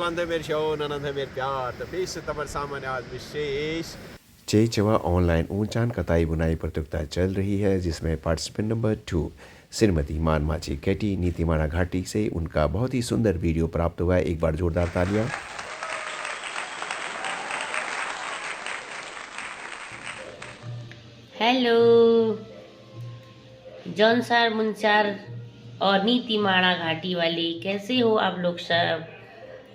Niemand meer schauen, niemand meer प्यार तो फिर से तमर सामने आज विशेष चेचवा ऑनलाइन ऊंचान कताई बुनाई प्रतियोगिता चल रही है, जिसमें participant number 2 Shrimati मानमाची Katie Nitimana घाटी से उनका बहुत ही सुंदर वीडियो प्राप्त हुआ है। एक बार जोरदार तालियां। हेलो जौनसार मुंचार और नीतिमाणा घाटी वाले, कैसे हो आप लोग? सब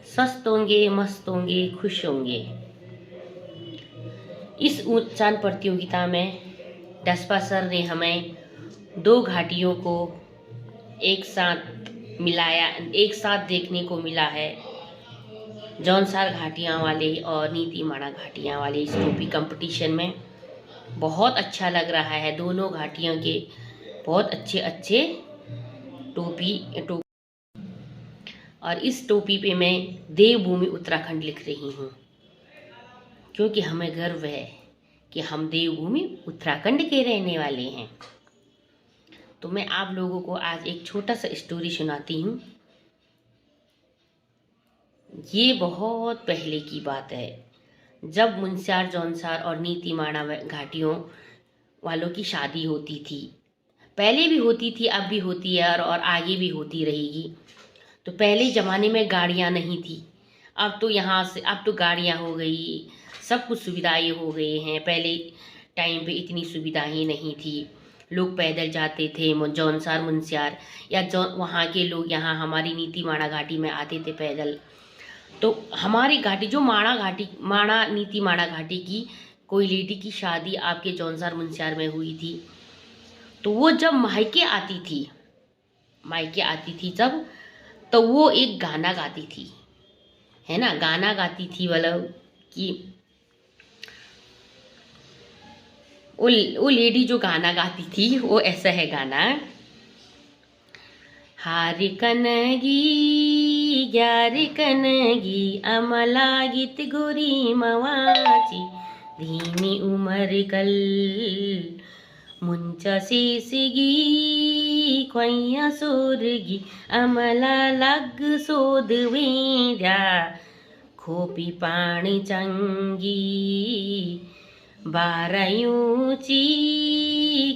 स्वस्थ होंगे, मस्त होंगे, खुश होंगे। इस ऊंचान प्रतियोगिता में डस्पा सर ने हमें दो घाटियों को एक साथ मिलाया, एक साथ देखने को मिला है। जौनसार घाटियाँ वाले और नीतिमाणा घाटियाँ वाले इस टोपी कंपटीशन में बहुत अच्छा लग रहा है। दोनों घाटियों के बहुत अच्छे अच्छे टोपी और इस टोपी पे मैं देवभूमि उत्तराखंड लिख रही हूँ, क्योंकि हमें गर्व है कि हम देवभूमि उत्तराखंड के रहने वाले हैं। तो मैं आप लोगों को आज एक छोटा सा स्टोरी सुनाती हूँ। ये बहुत पहले की बात है, जब मुंस्यार, जौनसार और नीतिमाणा घाटियों वालों की शादी होती थी। पहले भी होती थी, अब भी होती है और आगे भी होती रहेगी। तो पहले ज़माने में गाड़ियाँ नहीं थी, अब तो यहाँ से अब तो गाड़ियाँ हो गई, सब कुछ सुविधाएं हो गए हैं। पहले टाइम पे इतनी सुविधाएं नहीं थी, लोग पैदल जाते थे। जौनसार, मुंस्यार या वहाँ के लोग यहाँ हमारी नीतिमाणा घाटी में आते थे पैदल। तो हमारी घाटी जो नीतिमाणा घाटी की कोई लेडी की शादी आपके जौनसार, मुंस्यार में हुई थी, तो वो जब मायके आती थी जब, तो वो एक गाना गाती थी, है ना, गाना गाती थी, मतलब कि वो लेडी जो गाना गाती थी वो ऐसा है गाना। हार कनगी ग्यार कनगी अमला गीत गोरी मवाची धीमी उमर कल मुंचा शेषगी ख्वैया सोरगी अमला लग सोद वेद्या खोपी पाणी चंगी बारायूची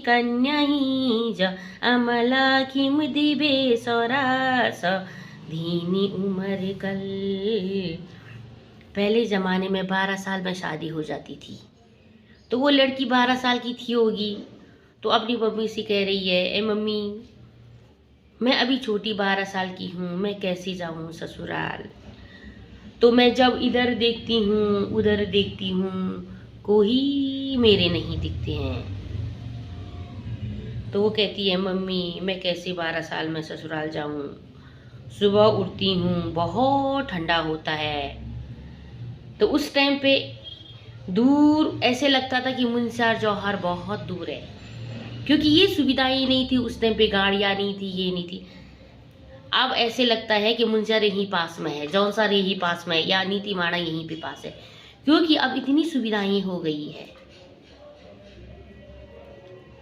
कन्या ही ज अमला खिम दिबे सौरास धीनी उमर कल। पहले ज़माने में 12 साल में शादी हो जाती थी। तो वो लड़की 12 साल की थी होगी, तो अपनी मम्मी से कह रही है, ए मम्मी, मैं अभी छोटी 12 साल की हूँ, मैं कैसे जाऊँ ससुराल? तो मैं जब इधर देखती हूँ उधर देखती हूँ, कोई मेरे नहीं दिखते हैं। तो वो कहती है, मम्मी मैं कैसे 12 साल में ससुराल जाऊँ? सुबह उठती हूँ, बहुत ठंडा होता है। तो उस टाइम पे दूर ऐसे लगता था कि मुंस्यार जौहर बहुत दूर है, क्योंकि ये सुविधाएं नहीं थी उस टाइम पे, गाड़ियाँ नहीं थी, ये नहीं थी। अब ऐसे लगता है कि मुंस्यार यहीं पास में है, जौनसार यहीं पास में है, या नीतिमाणा यहीं पे पास है, क्योंकि अब इतनी सुविधाएं हो गई है।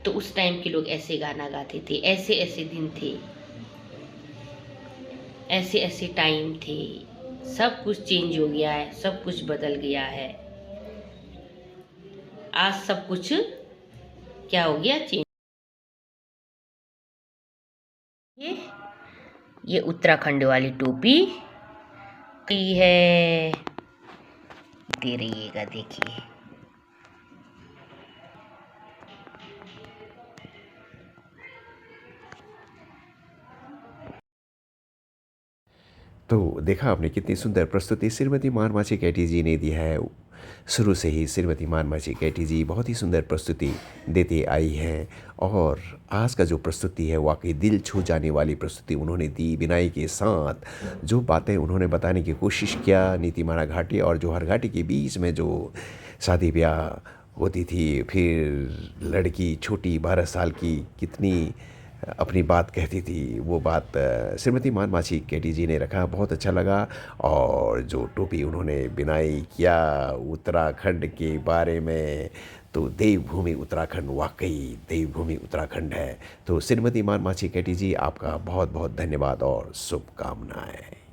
तो उस टाइम के लोग ऐसे गाना गाते थे, ऐसे ऐसे दिन थे, ऐसे ऐसे टाइम थे। सब कुछ चेंज हो गया है, सब कुछ बदल गया है। आज सब कुछ क्या हो गया, चेंज। ये उत्तराखंड वाली टोपी की है, दे रहिएगा, देखिए। तो देखा आपने कितनी सुंदर प्रस्तुति श्रीमती मानमाची कैटी जी ने दी है। शुरू से ही श्रीमती मानमाची कैटी जी बहुत ही सुंदर प्रस्तुति देती आई हैं, और आज का जो प्रस्तुति है वाकई दिल छू जाने वाली प्रस्तुति उन्होंने दी। बिनाई के साथ जो बातें उन्होंने बताने की कोशिश किया, नीतिमाणा घाटी और जौहर घाटी के बीच में जो शादी ब्याह होती थी, फिर लड़की छोटी 12 साल की कितनी अपनी बात कहती थी, वो बात श्रीमती मानमाची कैटी जी ने रखा, बहुत अच्छा लगा। और जो टोपी उन्होंने बिनाई किया उत्तराखंड के बारे में, तो देवभूमि उत्तराखंड वाकई देवभूमि उत्तराखंड है। तो श्रीमती मानमाची कैटी जी, आपका बहुत बहुत धन्यवाद और शुभकामनाएं।